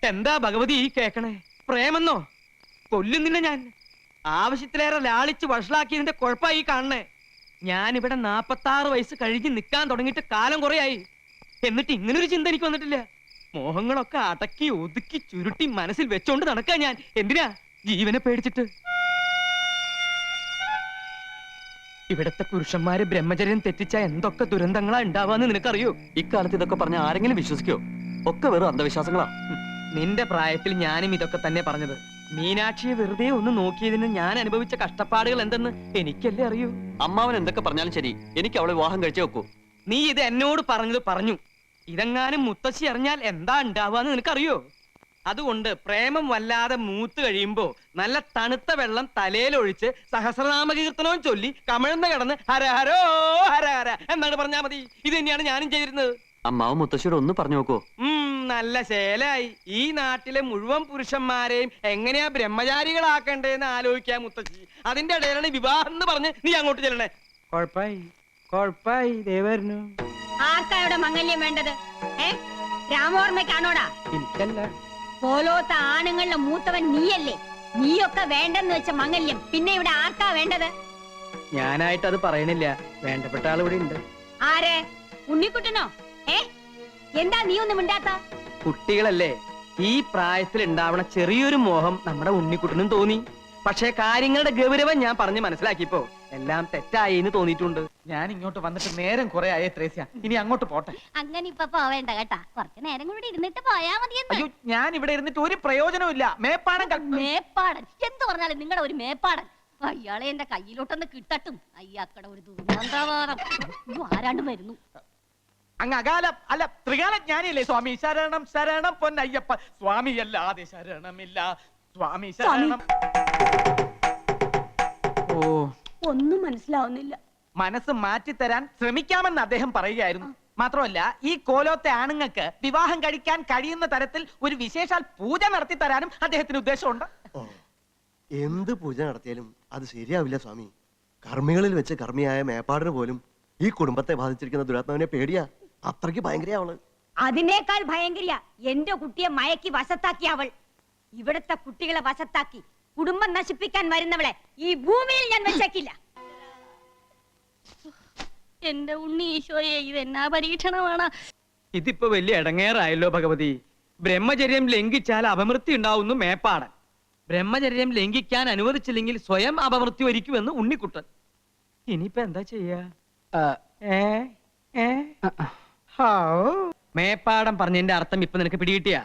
എന്താ ഭഗവതി ഈ കേക്കണേ? പ്രേമെന്നോ? കൊല്ലുന്നില്ല ഞാൻ. ആവശ്യത്തിലേറെ ലാളിച്ച് വഷളാക്കിയതിന്റെ കുഴപ്പമായി കാണണേ. ഞാനിവിടെ 46 വയസ്സ് കഴിഞ്ഞ് നിൽക്കാൻ തുടങ്ങിയിട്ട് കാലം കുറയായി. എന്നിട്ട് ഇങ്ങനൊരു ചിന്ത എനിക്ക് വന്നിട്ടില്ല. മോഹങ്ങളൊക്കെ അടക്കി ഒതുക്കി ചുരുട്ടി മനസ്സിൽ വെച്ചോണ്ട് നടക്കാൻ ഞാൻ. എന്തിനാ? ജീവനെ പേടിച്ചിട്ട്. ഇവിടത്തെ പുരുഷന്മാര് ബ്രഹ്മചര്യം തെറ്റിച്ച എന്തൊക്കെ ദുരന്തങ്ങളാ ഉണ്ടാവാന്ന് നിനക്കറിയോ? ഇക്കാലത്ത് ഇതൊക്കെ പറഞ്ഞ ആരെങ്കിലും വിശ്വസിക്കോ? ഒക്കെ വെറും അന്ധവിശ്വാസങ്ങളാ. നിന്റെ പ്രായത്തിൽ ഞാനും ഇതൊക്കെ തന്നെ പറഞ്ഞത്. മീനാക്ഷിയെ വെറുതെ ഒന്ന് നോക്കിയതിന് ഞാൻ അനുഭവിച്ച കഷ്ടപ്പാടുകൾ എന്തെന്ന് എനിക്കല്ലേ അറിയൂ. അമ്മാവൻ എന്തൊക്കെ പറഞ്ഞാലും ശരി, എനിക്ക് അവളെ വിവാഹം കഴിച്ചേ വെക്കൂ. നീ ഇത് എന്നോട് പറഞ്ഞത് പറഞ്ഞു. ഇതെങ്ങാനും മുത്തശ്ശി അറിഞ്ഞാൽ എന്താ ഉണ്ടാവാന്ന് നിനക്കറിയോ? അതുകൊണ്ട് പ്രേമം വല്ലാതെ മൂത്ത് കഴിയുമ്പോ നല്ല തണുത്ത വെള്ളം തലയിലൊഴിച്ച് സഹസ്രനാമകീർത്തനവും ചൊല്ലി കമിഴ്ന്ന് കിടന്ന് ഹര ഹരോ ഹര ഹര എന്നാണ് പറഞ്ഞാ മതി. ഇത് തന്നെയാണ് ഞാനും ചെയ്തിരുന്നത്. അമ്മാവൻ മുത്തശ്ശിയോട് ഒന്ന് പറഞ്ഞു നോക്കൂ. നല്ല ശേലായി. ഈ നാട്ടിലെ മുഴുവൻ പുരുഷന്മാരെയും എങ്ങനെയാ ബ്രഹ്മചാരികളാക്കണ്ടേന്ന് ആലോചിക്കാൻ മുത്തശ്ശി. അതിന്റെ ഇടയിലാണ് വിവാഹം എന്ന് പറഞ്ഞ് നീ അങ്ങോട്ട് ചെല്ലണേ. കൊഴപ്പായി ദേവരുന്നു. ആർക്കായുടെ മംഗല്യം വേണ്ടത്? രാമോർമ്മയ്ക്കാണോടാ? എനിക്കല്ല. പോലോത്ത ആണുങ്ങളുടെ മൂത്തവൻ നീയല്ലേ? നീയൊക്കെ വേണ്ടെന്ന് വെച്ച മംഗല്യം പിന്നെ ഇവിടെ ആർക്കാ വേണ്ടത്? ഞാനായിട്ട് അത് പറയണില്ല. വേണ്ടപ്പെട്ട ആൾ ഇവിടെ ഉണ്ട്. ആരെ? ഉണ്ണിക്കുട്ടനോ? എന്താ നീ ഒന്നും മിണ്ടാത്ത? കുട്ടികളല്ലേ, ഈ പ്രായത്തിൽ ഉണ്ടാവണ ചെറിയൊരു മോഹം നമ്മുടെ ഉണ്ണിക്കുട്ടനും തോന്നി. പക്ഷേ കാര്യങ്ങളുടെ ഗൗരവം ഞാൻ പറഞ്ഞ് മനസ്സിലാക്കിയപ്പോ എല്ലാം തെറ്റായി എന്ന് തോന്നിയിട്ടുണ്ട്. ഞാൻ ഇങ്ങോട്ട് വന്നിട്ട് നേരം കുറെ ആയേ ത്രേസ്യ, ഇനി അങ്ങോട്ട് പോട്ടെ. അങ്ങനെ ഇപ്പൊ പോവേണ്ട കേട്ടാ, കുറച്ചു നേരം കൂടി ഇരുന്നിട്ട് പോയാ മതി. അയ്യോ, ഞാൻ ഇവിടെ ഇരുന്നിട്ട് ഒരു പ്രയോജനവും ഇല്ല. മേപ്പാടൻ എന്ത് പറഞ്ഞാലും നിങ്ങളുടെ ഒരു മേപ്പാടൻ. അയാളെ എന്റെ കയ്യിലോട്ടൊന്ന് കിട്ടട്ടും. അയ്യാക്കട ഒരു ദുർഗന്ധവാദം. ആരാണ്ടും വരുന്നു. അങ്ങ് അകാലം അല്ല ത്രികാല ജ്ഞാനിയല്ലേ സ്വാമി? ശരണം ശരണം പൊന്നയ്യപ്പ സ്വാമി, അല്ലാതെ ശരണമില്ല സ്വാമി, ശരണം. ഓ, ഒന്നും മനസ്സിലാവുന്നില്ല. മനസ്സ് മാറ്റിത്തരാൻ ശ്രമിക്കാമെന്ന് അദ്ദേഹം പറയുകയായിരുന്നു. മാത്രമല്ല, ഈ കോലോത്തെ ആണുങ്ങൾക്ക് വിവാഹം കഴിക്കാൻ കഴിയുന്ന തരത്തിൽ ഒരു വിശേഷാൽ പൂജ നടത്തി തരാനും അദ്ദേഹത്തിന് ഉദ്ദേശമുണ്ട്. എന്ത് പൂജ നടത്തിയാലും അത് ശരിയാവില്ല സ്വാമി. കർമ്മികളിൽ വെച്ച് കർമ്മിയായ മേപ്പാടിന് പോലും ഈ കുടുംബത്തെ ബാധിച്ചിരിക്കുന്ന ദുരാത്മാവിനെ പേടിയാ. അത്രയ്ക്ക് ഭയങ്കര അവള്. അതിനേക്കാൾ ഭയങ്കര എന്റെ കുട്ടിയെ മയക്കി വശത്താക്കി അവൾ. ഇവിടത്തെ കുട്ടികളെ വശത്താക്കി കുടുംബം നശിപ്പിക്കാൻ വരുന്നവളെ ഈ ഭൂമിയിൽ ഞാൻ വെച്ചേക്കില്ല. എന്റെ ഉണ്ണി ഈശോയെ, ഇത് എന്നാ പരീക്ഷണമാണ്? ഇതിപ്പോ വലിയ ഇടങ്ങേറായല്ലോ ഭഗവതി. ബ്രഹ്മചര്യം ലംഘിച്ചാൽ അപമൃത്യു ഉണ്ടാവുന്നു മേപ്പാടൻ. ബ്രഹ്മചര്യം ലംഘിക്കാൻ അനുവദിച്ചില്ലെങ്കിൽ സ്വയം അപമൃത്യു വരിക്കുമെന്ന് ഉണ്ണിക്കുട്ടൻ. ഇനിയിപ്പോ എന്താ ചെയ്യാ? മേപ്പാടൻ പറഞ്ഞതിന്റെ അർത്ഥം ഇപ്പൊ നിനക്ക് പിടികിട്ടിയ?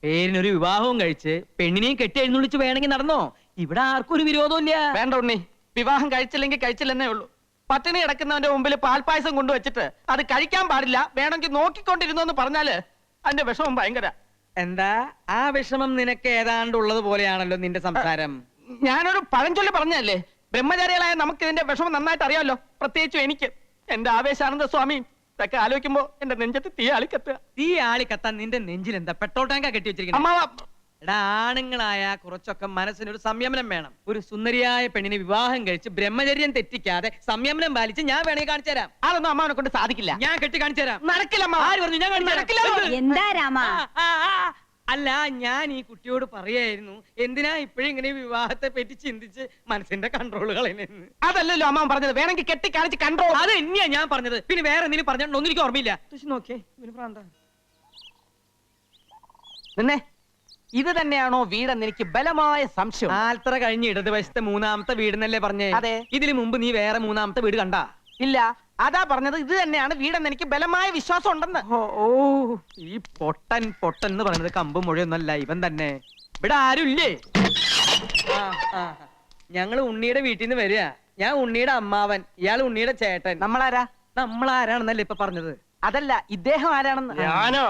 പേരിനൊരു വിവാഹവും കഴിച്ച് പെണ്ണിനെയും കെട്ടി എഴുന്നള്ളിച്ച് വേണമെങ്കിൽ നടന്നോ. ഇവിടെ ആർക്കും ഒരു വിരോധവും ഇല്ല. വേണ്ട ഉണ്ണി, വിവാഹം കഴിച്ചില്ലെങ്കിൽ കഴിച്ചില്ലെന്നേ ഉള്ളൂ. പട്ടിണി കിടക്കുന്നവന്റെ മുമ്പിൽ പാൽപ്പായസം കൊണ്ടുവച്ചിട്ട് അത് കഴിക്കാൻ പാടില്ല, വേണമെങ്കിൽ നോക്കിക്കൊണ്ടിരുന്നു എന്ന് പറഞ്ഞാല് അതിന്റെ വിഷമം ഭയങ്കര. എന്താ ആ വിഷമം നിനക്ക് ഏതാണ്ടുള്ളത് പോലെയാണല്ലോ നിന്റെ സംസാരം. ഞാനൊരു പഴഞ്ചൊല്ലി പറഞ്ഞല്ലേ, ബ്രഹ്മചാരികളായ നമുക്ക് ഇതിന്റെ വിഷമം നന്നായിട്ട് അറിയാമല്ലോ, പ്രത്യേകിച്ചും എനിക്ക്. എന്റെ ആവേശാനന്ദ സ്വാമി ഇതൊക്കെ ആലോചിക്കുമ്പോ എന്റെ നെഞ്ചത്ത് തീ ആളിക്കത്തുക. തീ ആളിക്കത്താൻ നിന്റെ നെഞ്ചിൽ എന്താ പെട്രോൾ ടാങ്കാ കെട്ടി വെച്ചിരിക്കുന്നത്? എടാ, ആണുങ്ങളായ കുറച്ചൊക്കെ മനസ്സിനൊരു സംയമനം വേണം. ഒരു സുന്ദരിയായ പെണ്ണിനെ വിവാഹം കഴിച്ച് ബ്രഹ്മചര്യം തെറ്റിക്കാതെ സംയമനം പാലിച്ച് ഞാൻ വേണമെങ്കിൽ കാണിച്ചു തരാം. അതൊന്നും അമ്മാവനെ കൊണ്ട് സാധിക്കില്ല. ഞാൻ കെട്ടി കാണിച്ചു തരാം. നടക്കില്ല. ആര് പറഞ്ഞു? ഞാൻ നടക്കില്ല. എന്താ രാമ? അല്ല, ഞാൻ ഈ കുട്ടിയോട് പറയായിരുന്നു എന്തിനാ ഇപ്പോഴും ഇങ്ങനെ വിവാഹത്തെ പറ്റി ചിന്തിച്ച് മനസ്സിന്റെ കൺട്രോളുകൾ. അതല്ലല്ലോ അമ്മാവൻ പറഞ്ഞത്, വേണമെങ്കിൽ കെട്ടി കാണിച്ച് കൺട്രോൾ. അത് തന്നെയാ ഞാൻ പറഞ്ഞത്. പിന്നെ വേറെ എന്തെങ്കിലും പറഞ്ഞിട്ടുണ്ടോ എനിക്ക് ഓർമ്മയില്ല. നോക്കേ, നിന്നെ ഇത് തന്നെയാണോ വീടെന്ന് എനിക്ക് ബലമായ സംശയം. ആൽത്തറ കഴിഞ്ഞ് ഇടതുവശത്തെ മൂന്നാമത്തെ വീടെന്നല്ലേ പറഞ്ഞേ? അതെ. ഇതിനു മുമ്പ് നീ വേറെ മൂന്നാമത്തെ വീട് കണ്ടാ? ഇല്ല, അതാ പറഞ്ഞത് ഇത് തന്നെയാണ് വീടെന്ന് എനിക്ക് ബലമായ വിശ്വാസം ഉണ്ടെന്ന്. ഓ, ഈ പൊട്ടൻ എന്ന് പറയുന്നത് കമ്പും മൊഴിയൊന്നല്ല, ഇവൻ തന്നെ. ഇവിടെ ആരുമില്ലേ? ഞങ്ങള് ഉണ്ണിയുടെ വീട്ടിൽ നിന്ന് വരിക. ഞാൻ ഉണ്ണിയുടെ അമ്മാവൻ, ഇയാൾ ഉണ്ണിയുടെ ചേട്ടൻ. നമ്മളാരാണെന്നല്ലേ ഇപ്പൊ പറഞ്ഞത്? അതല്ല, ഇദ്ദേഹം ആരാണെന്ന്. ഞാനോ?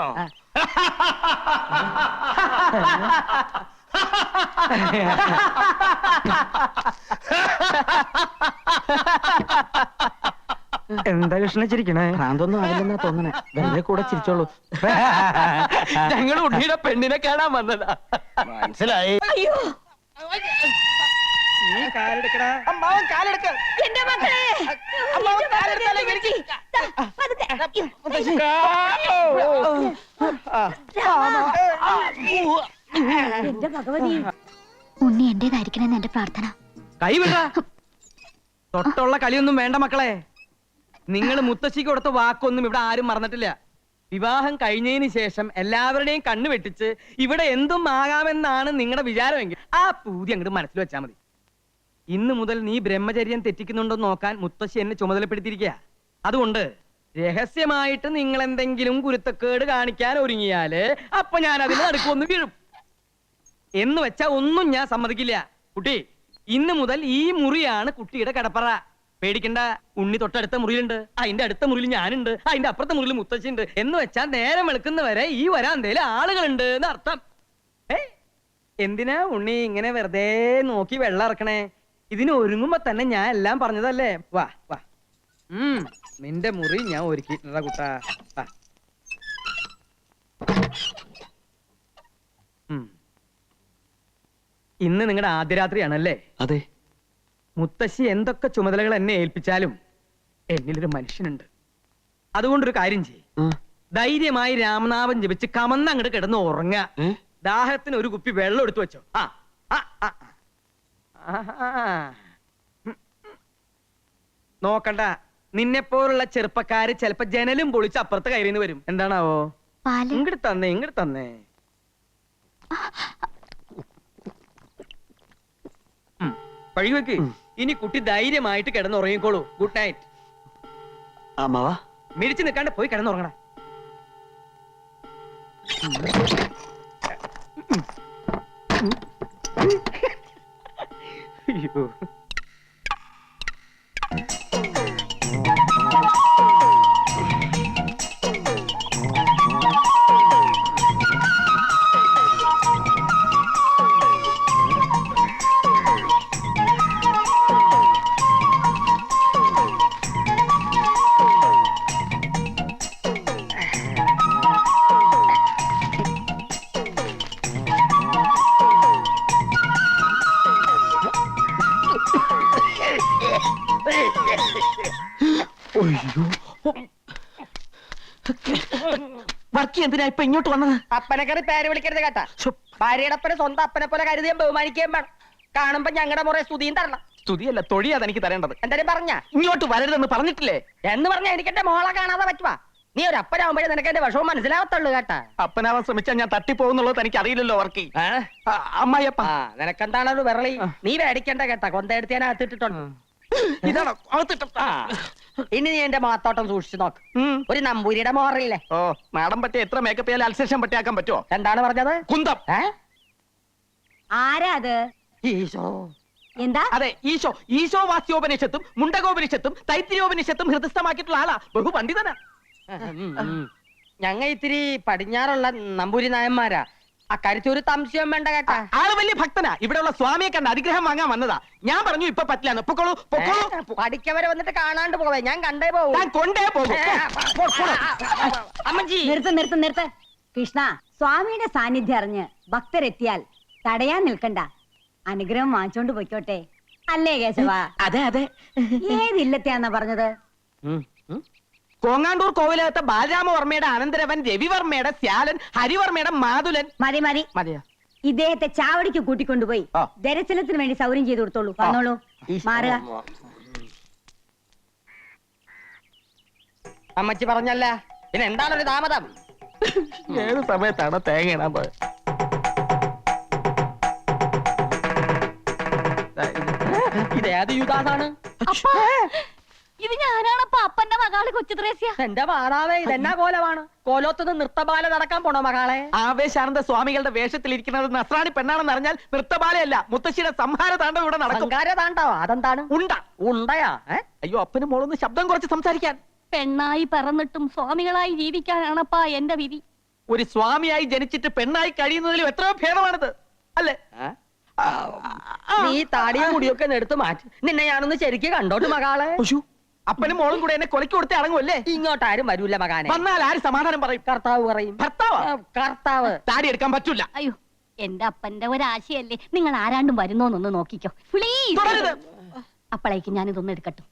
എന്താ കൃഷ്ണ ചിരിക്കണേ? ഭ്രാന്തൊന്നും ആവില്ലെന്നാ തോന്നണേ, വെറുതെ കൂടെ ചിരിച്ചോളൂ. ഞങ്ങൾ ഉണ്ണിയുടെ പെണ്ണിനെ കാണാൻ വന്നതാ. മനസ്സിലായി. അയ്യോ, നീ കാലെടുക്കടാ. അമ്മാവൻ കാലെടുക്ക. എന്റെ മക്കളെ, അമ്മാവൻ കാലെടുത്താലേ എനിക്ക്. എന്റെ ഭഗവതി. ഉണ്ണി എന്റേതായിരിക്കണമെന്ന് എന്റെ പ്രാർത്ഥന. കൈവിട. തൊട്ടുള്ള കളിയൊന്നും വേണ്ട മക്കളെ. നിങ്ങൾ മുത്തശ്ശിക്ക് കൊടുത്ത വാക്കൊന്നും ഇവിടെ ആരും മറന്നിട്ടില്ല. വിവാഹം കഴിഞ്ഞതിന് ശേഷം എല്ലാവരുടെയും കണ്ണു വെട്ടിച്ച് ഇവിടെ എന്തും ആകാമെന്നാണ് നിങ്ങളുടെ വിചാരമെങ്കിൽ ആ പൂതി അങ്ങോട്ട് മനസ്സിൽ വെച്ചാൽ മതി. ഇന്ന് മുതൽ നീ ബ്രഹ്മചര്യം തെറ്റിക്കുന്നുണ്ടോ നോക്കാൻ മുത്തശ്ശി എന്നെ ചുമതലപ്പെടുത്തിയിരിക്കുക. അതുകൊണ്ട് രഹസ്യമായിട്ട് നിങ്ങൾ എന്തെങ്കിലും കുരുത്തക്കേട് കാണിക്കാൻ ഒരുങ്ങിയാല് അപ്പൊ ഞാൻ അതിന് നടുക്കൊന്ന് വീഴും. എന്ന് വെച്ചാ ഒന്നും ഞാൻ സമ്മതിക്കില്ല. കുട്ടി, ഇന്ന് മുതൽ ഈ മുറിയാണ് കുട്ടിയുടെ കടപ്പറ. പേടിക്കണ്ട, ഉണ്ണി തൊട്ടടുത്ത മുറിയിലുണ്ട്, അതിന്റെ അടുത്ത മുറിയിൽ ഞാനുണ്ട്, അതിന്റെ അപ്പുറത്തെ മുറിയിൽ മുത്തശ്ശിണ്ട്. എന്ന് വെച്ചാൽ നേരം വെളുക്കുന്നവരെ ഈ വരാന്തേല് ആളുകളുണ്ട് എന്ന് അർത്ഥം. എന്തിനാ ഉണ്ണി ഇങ്ങനെ വെറുതെ നോക്കി വെള്ളം ഇറക്കണേ? ഇതിന് ഒരുങ്ങുമ്പോ തന്നെ ഞാൻ എല്ലാം പറഞ്ഞതല്ലേ. വാ വാ, നിന്റെ മുറി ഞാൻ ഒരുക്കിയിട്ടുണ്ടാ കുട്ടാ. വാ. ഇന്ന് നിങ്ങളുടെ ആദ്യ രാത്രിയാണല്ലേ? അതെ. മുത്തശ്ശി എന്തൊക്കെ ചുമതലകൾ എന്നെ ഏൽപ്പിച്ചാലും എന്നിലൊരു മനുഷ്യനുണ്ട്. അതുകൊണ്ടൊരു കാര്യം ചെയ്യും, ധൈര്യമായി രാമനാമം ജപിച്ച് കമന്ന് അങ്ങോട്ട് കിടന്ന് ഉറങ്ങുക. ദാഹത്തിന് ഒരു കുപ്പി വെള്ളം എടുത്തു വെച്ചോ. നോക്കണ്ട, നിന്നെപ്പോലുള്ള ചെറുപ്പക്കാര് ചിലപ്പോ ജനലും പൊളിച്ച് അപ്പുറത്ത് കയറിന്ന് വരും. എന്താണാവോ? ഇങ്ങോട്ട് തന്നേ, ഇങ്ങോട്ട് തന്നേ. പഴിവെക്ക്. ഇനി കുട്ടി ധൈര്യമായിട്ട് കിടന്നുറങ്ങിക്കോളൂ. Good night. അമ്മാവാ, മിടിച്ചു നിൽക്കാണ്ട് പോയി കിടന്നുറങ്ങണ. അയ്യോ, വർക്കി എന്തിനാ ഇപ്പൊ ഇങ്ങോട്ട് വന്നത്? അപ്പനെക്കറി പേര് വിളിക്കരുത് കേട്ടാ. ഭാര്യയുടെ അപ്പനെ സ്വന്തം അപ്പനെ പോലെ കരുതിയും ബഹുമാനിക്കുകയും വേണം. കാണുമ്പോ ഞങ്ങളുടെ മുറേ സ്തുതിയും തരണം. സ്തുതിയല്ല, തൊഴിയാ എനിക്ക് തരേണ്ടത്. എന്തായാലും പറഞ്ഞ ഇങ്ങോട്ട് വരരുതെന്ന് പറഞ്ഞിട്ടില്ലേ? എന്ന് പറഞ്ഞാ എനിക്ക് എന്റെ മോളെ കാണാതെ പറ്റുവാ. നീ ഒരു അപ്പനാവുമ്പോഴേ നിനക്ക് എന്റെ വിഷമം മനസ്സിലാവത്തുള്ളൂ കേട്ടാ. അപ്പനാവാൻ ശ്രമിച്ചാൽ ഞാൻ തട്ടിപ്പോകുന്നുള്ളത് എനിക്ക് അറിയില്ലല്ലോ വർക്കി. അമ്മായിയപ്പ, നിനക്കെന്താണ് ഒരു വിരളി? നീ മേടിക്കണ്ട കേട്ടാ, കൊന്തയെടുത്ത് ഞാൻ അകത്തിട്ടിട്ടുണ്ട്. ഇതാണോ ഇനി നീ എന്റെ മാത്തോട്ടം സൂക്ഷിച്ചു നോക്ക്. ഒരു നമ്പൂരിയുടെ മോറില്ലേ? ഓ, മാഡം പറ്റിയ എത്ര മേക്കപ്പ് ചെയ്യാൻ അൽസേഷൻ പറ്റിയാക്കാൻ പറ്റുമോ? എന്താണ് പറഞ്ഞത്? കുന്തം. ആരാ അത്? ഈശോ. എന്താ? അതെ, ഈശോ. ഈശോ വാസ്യോപനിഷത്തും മുണ്ടകോപനിഷത്തും തൈത്തിരിയോപനിഷത്തും ഹൃദയസ്ഥമാക്കിയിട്ടുള്ള ആളാ. ബഹുപണ്ഡിതനാ. ഞങ്ങ ഇത്തിരി പടിഞ്ഞാറുള്ള നമ്പൂരി നായന്മാരാ. അക്കാര്യത്തിൽ ഒരു സംശയം വേണ്ട കേട്ടാ. ആള് വലിയ ഭക്തനാ. ഇവിടെയുള്ള സ്വാമിയെ കണ്ട് അനുഗ്രഹം വാങ്ങാൻ വന്നതാ. ഞാൻ പറഞ്ഞു ഇപ്പൊ പറ്റില്ല. പൊക്കോളൂ, പൊക്കോളൂ. പഠിക്കവരെ വന്നിട്ട് കാണാണ്ട് പോവേ. ഞാൻ കണ്ടേ പോവൂ. ഞാൻ കൊണ്ടേ പോകും. അമ്മജി, നിർത്ത്. കൃഷ്ണ, സ്വാമിയുടെ സാന്നിധ്യം അറിഞ്ഞ് ഭക്തരെത്തിയാൽ തടയാൻ നിൽക്കണ്ട. അനുഗ്രഹം വാങ്ങിച്ചോണ്ട് പൊയ്ക്കോട്ടെ. അല്ലേ കേശവ? അതെ അതെ. ഏതില്ലത്തെയാന്നാ പറഞ്ഞത്? കോങ്ങാണ്ടൂർ കോവിലകത്തെ ബാലരാമവർമ്മയുടെ അനന്തരവൻ രവിവർമ്മയുടെ ശ്യാലൻ ഹരിവർമ്മയുടെ മാതുലൻ. മതി മതിയോ? ഇദ്ദേഹത്തെ ചാവടിക്ക് കൂട്ടിക്കൊണ്ടുപോയി ദർശനത്തിന് വേണ്ടി സൗകര്യം ചെയ്തു കൊടുത്തോളൂ. വന്നോളൂ, മാറുക. അമ്മച്ചി പറഞ്ഞല്ല, പിന്നെ എന്താണൊരു താമതം? ഏത് സമയത്താണ് തേങ്ങ ഇടാൻ പോയത്? ഇതേത് യുഗാസാണ്? ഇത് ഞാനാണപ്പ അപ്പന്റെ മകള് കൊച്ചു ത്രേസ്യ. എന്റെ മാതാവേ, ഇതെന്നാ കോലമാണ്? കോലോത്തുനിന്ന് നൃത്തബാല നടക്കാൻ പോണോ മകളെ? ആവേശാനന്ദ സ്വാമികളുടെ വേഷത്തിലിരിക്കുന്നത് നസ്രാണി പെണ്ണാണെന്ന് അറിഞ്ഞാൽ നൃത്തബാലയല്ല, മുത്തശ്ശിയുടെ സംഹാര താണ്ഡവം ഇവിടെ നടക്കും. താണ്ടാവോ? അതെന്താണ്? ഉണ്ടയാ? അയ്യോ, അപ്പനും മോളൊന്ന് ശബ്ദം കുറച്ച് സംസാരിക്കാൻ. പെണ്ണായി പറന്നിട്ടും സ്വാമികളായി ജീവിക്കാനാണപ്പാ എന്റെ വിധി. ഒരു സ്വാമിയായി ജനിച്ചിട്ട് പെണ്ണായി കഴിയുന്നതിലും എത്രയോ ഭേദമാണിത്, അല്ലേ? നീ താടിയും മുടിയൊക്കെ എടുത്ത് മാറ്റി. നിന്നെ ഞാനൊന്ന് ശരിക്ക് കണ്ടോട്ട് മകളെ. അപ്പനും മോളും കൂടെ എന്നെ കൊലക്ക് കൊടുത്തേ അടങ്ങുമല്ലേ? ഇങ്ങോട്ട് ആരും വരൂല മകാനെ. വന്നാൽ ആര് സമാധാനം പറയും? കർത്താവ് പറയും. കർത്താവ് താടി എടുക്കാൻ പറ്റൂല. അയ്യോ, എന്റെ അപ്പന്റെ ഒരാശയല്ലേ. നിങ്ങൾ ആരാണ്ടും വരുന്നോന്നൊന്ന് നോക്കിക്കോ പ്ലീസ്. അപ്പോഴേക്കും ഞാനിതൊന്നും എടുക്കട്ടെ.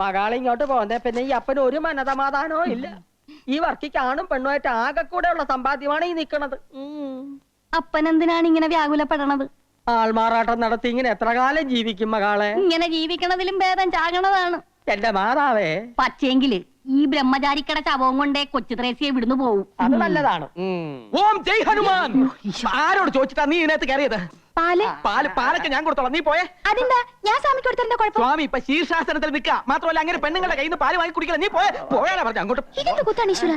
മകളെ ഇങ്ങോട്ട് പോകുന്നേ പിന്നെ ഈ അപ്പന് ഒരു മനസമാധാനവും ഇല്ല. ഈ വർക്കിക്ക് ആണും പെണ്ണുമായിട്ട് ആകെ കൂടെ ഉള്ള സമ്പാദ്യമാണ് ഈ നിക്കണത്. അപ്പൻ എന്തിനാണ് ഇങ്ങനെ വ്യാകുലപ്പെടണത്? ആൾമാറാട്ടം നടത്തി ഇങ്ങനെ എത്ര കാലം ജീവിക്കും മകളെ? ഇങ്ങനെ ജീവിക്കണതിലും ഭേദം ചാകണതാണ്. എന്റെ മാതാവേ, പക്ഷേങ്കില് ഈ ബ്രഹ്മചാരിക്കട ശവവും കൊണ്ടേ കൊച്ചു ത്രേസ്യെ വിടുന്നു പോവും. അത് നല്ലതാണ്. ഓം ജയ് ഹനുമാൻ. ആരോട് ചോദിച്ചിട്ടാ നീ ഇതിനകത്ത് കയറിയത്? പാല് പാലൊക്കെ ഞാൻ കൊടുത്തോളാം, നീ പോയേ. അതെന്താ ഞാൻ സ്വാമിക്ക് കൊടുത്തതിന്റെ കുഴപ്പം? സ്വാമി ഇപ്പൊ ശീർഷാസനത്തിൽ നിൽക്കുക. മാത്രമല്ല അങ്ങനെ പെണ്ണുങ്ങളുടെ കയ്യിൽ നിന്ന് പാല് വാങ്ങി കുടിക്കില്ല. നീ പോയാലാ പറഞ്ഞ അങ്ങോട്ട്. ഇതെന്ത് കുത്താണ് ഈശ്വര?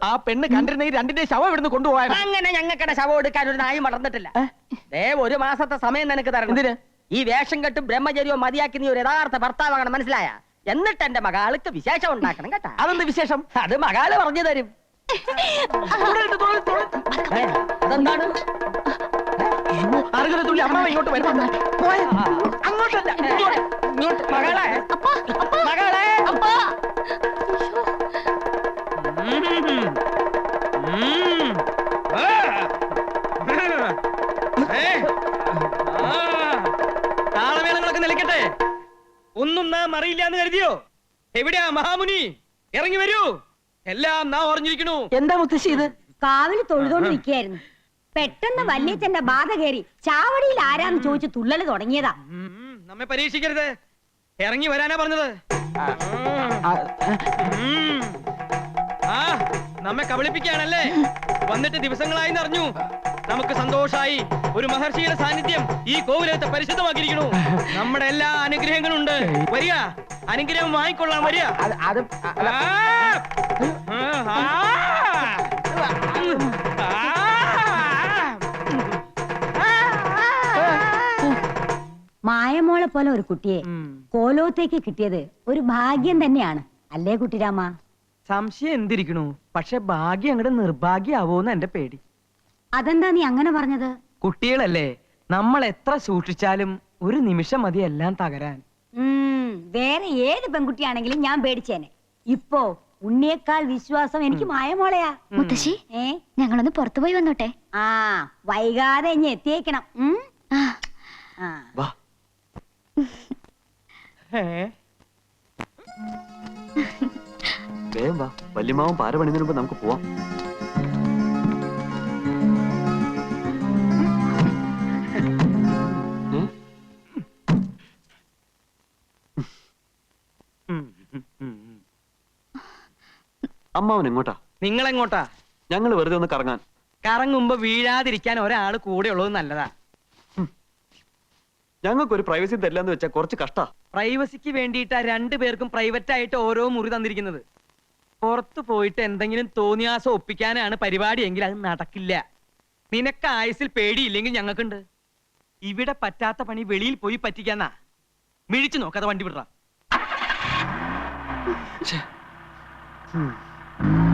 ആ പെണ്ണ് കണ്ടിരുന്ന ഈ രണ്ടിന്റെ ശവം ഇവിടുന്ന് കൊണ്ടുപോയാ. അങ്ങനെ ഞങ്ങൾക്കിടെ ശവം എടുക്കാൻ ഒരു നായി മറന്നിട്ടില്ല. ഒരു മാസത്തെ സമയം നിനക്ക് തരണം. എന്തിന്? ഈ വേഷം കെട്ടും ബ്രഹ്മചര്യവും മതിയാക്കി നീ ഒരു യഥാർത്ഥ ഭർത്താവാകണം, മനസ്സിലായ? എന്നിട്ട് എന്റെ മകാൾക്ക് വിശേഷം ഉണ്ടാക്കണം കേട്ടാ. അതെന്ത് വിശേഷം? അത് മകാല് പറഞ്ഞു തരും. അതെന്താണ്? അറുകല തുള്ളി അമ്മ ഇങ്ങോട്ട് വരുമ്പോ അങ്ങോട്ടല്ല ഇങ്ങോട്ട്. മകളെ, മകളെ. താളമേളങ്ങളൊക്കെ നിലയ്ക്കട്ടെ. ഒന്നും നാം അറിയില്ല എന്ന് കരുതിയോ? എവിടെയാ മഹാമുനി? ഇറങ്ങി വരൂ. എല്ലാം നാം ഓർഞ്ഞിരിക്കണു. എന്താ മുത്തശ്ശി ഇത്? കാവില് തൊഴുതോണ്ട് നിൽക്കുകയായിരുന്നു. പെട്ടെന്ന് വല്യച്ഛന്റെ ബാധ കയറി ചാവടിയിൽ ആരാന്ന് ചോദിച്ചു തുള്ളല് തുടങ്ങിയതാ. നമ്മെ പരീക്ഷിക്കരുത്. ഇറങ്ങി വരാനാ പറഞ്ഞത്. ആ നമ്മെ കബളിപ്പിക്കുകയാണല്ലേ? വന്നിട്ട് ദിവസങ്ങളായി അറിഞ്ഞു. നമുക്ക് സന്തോഷായി. ഒരു മഹർഷിയുടെ സാന്നിധ്യം ഈ കോവിലത്തെ പരിശുദ്ധമാക്കിയിരിക്കണു. നമ്മുടെ എല്ലാ അനുഗ്രഹങ്ങളും ഉണ്ട്. വരിക, അനുഗ്രഹം വാങ്ങിക്കൊള്ളാൻ വരിക. മായമോളെ പോലെ ഒരു കുട്ടിയെ കോലോത്തേക്ക് കിട്ടിയത് ഒരു ഭാഗ്യം തന്നെയാണ്, അല്ലേ കുട്ടിരാമ? സംശയം എന്തിരിക്കണു? പക്ഷെ ഭാഗ്യം അങ്ങോട്ട് നിർഭാഗ്യാവോന്ന് എന്റെ പേടി. അതെന്താ നീ അങ്ങനെ പറഞ്ഞത്? കുട്ടികളല്ലേ, നമ്മൾ എത്ര സൂക്ഷിച്ചാലും ഒരു നിമിഷം മതി എല്ലാം തകരാൻ. വേറെ ഏത് പെൺകുട്ടിയാണെങ്കിലും ഞാൻ പേടിച്ചേനെ. ഇപ്പോ ഉണ്ണിയേക്കാൾ വിശ്വാസം എനിക്ക് മായമോളയാ. മുത്തശ്ശി, ഞങ്ങളൊന്ന് പുറത്തു പോയി വന്നോട്ടെ. ആ വൈകാതെ ഇനി എത്തിയേക്കണം. വാ. വേഗം വാ, വല്യമാവും പാര പണിതിന് മുമ്പ് നമുക്ക് പോവാം. അമ്മാവൻ എങ്ങോട്ടാ? നിങ്ങളെങ്ങോട്ടാ? ഞങ്ങൾ വെറുതെ ഒന്ന് കറങ്ങാൻ. കറങ്ങുമ്പോ വീഴാതിരിക്കാൻ ഒരാള് കൂടെ ഉള്ളത് നല്ലതാ. ഞങ്ങൾക്ക് ഒരു പ്രൈവസി തരില്ലെന്ന് വെച്ചാൽ കുറച്ച് കഷ്ടാ. പ്രൈവസിക്ക് വേണ്ടിയിട്ടാ രണ്ടുപേർക്കും പ്രൈവറ്റ് ആയിട്ട് ഓരോ മുറി തന്നിരിക്കുന്നത്. പുറത്തു പോയിട്ട് എന്തെങ്കിലും തോന്നിയാസം ഒപ്പിക്കാനാണ് പരിപാടി എങ്കിൽ അത് നടക്കില്ല. നിനക്ക് ആയുസിൽ പേടിയില്ലെങ്കിൽ ഞങ്ങൾക്കുണ്ട്. ഇവിടെ പറ്റാത്ത പണി വെളിയിൽ പോയി പറ്റിക്കാന്നാ. മിഴിച്ചു നോക്കാതെ വണ്ടി വിടറ.